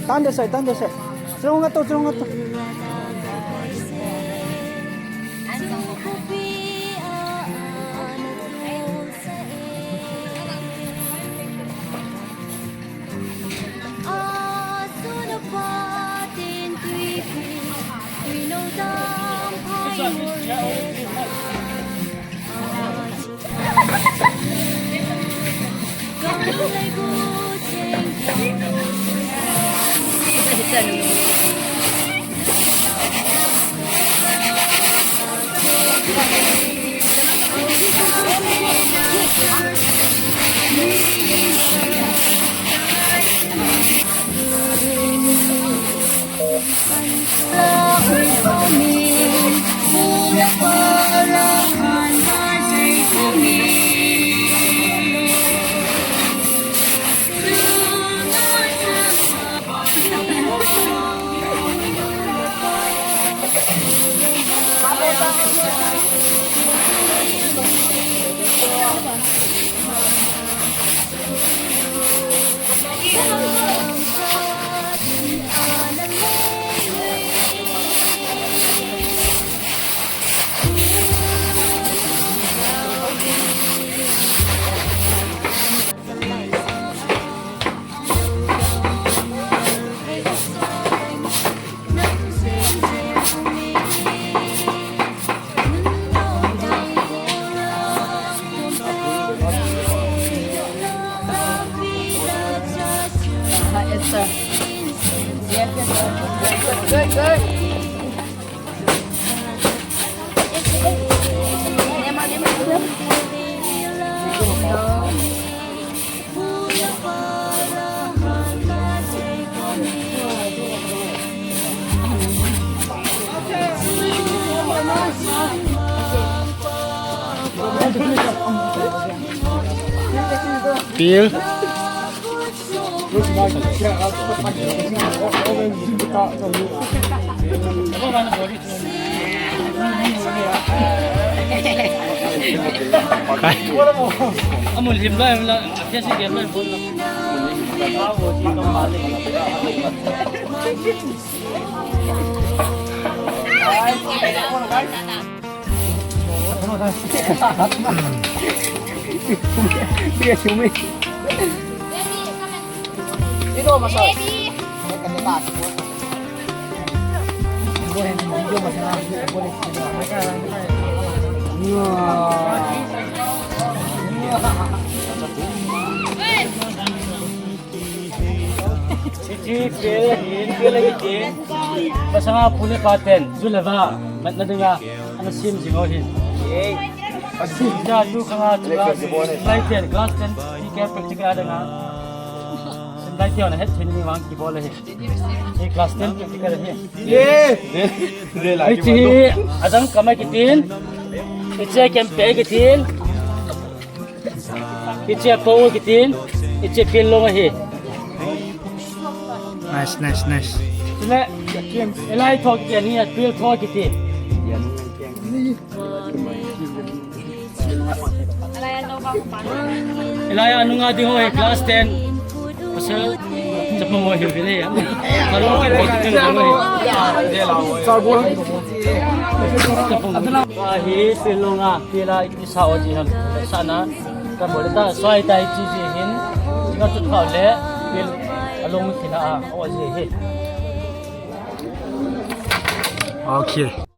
Tan the side. Strong nga to. Good. PEL. Amul himla akhirnya sih game lah pun. Dia cumi. Itu masuk. Boleh video masalah boleh mereka Cici lagi pasang punya paten zulava mat na dinga ano sim singohin pasti jadu kanga class 10 class 10 ike practical ada nga sendai tiao na het chini wang ki bole he e class 10 practical he Dia lagi ichi adang kamai kitin ichi kempe kitin ichi power kitin ichi pillo he Nice. Cuma elai thok ke ni pil thok kitin elai anu ngadi ho class 10 pasal cepat mau hidup ni ya kalau kita hi pilonga pila itu saoji ham sana kan boleh tak soai tai ji hin jika tu kau le pil along kita awaji he Okay.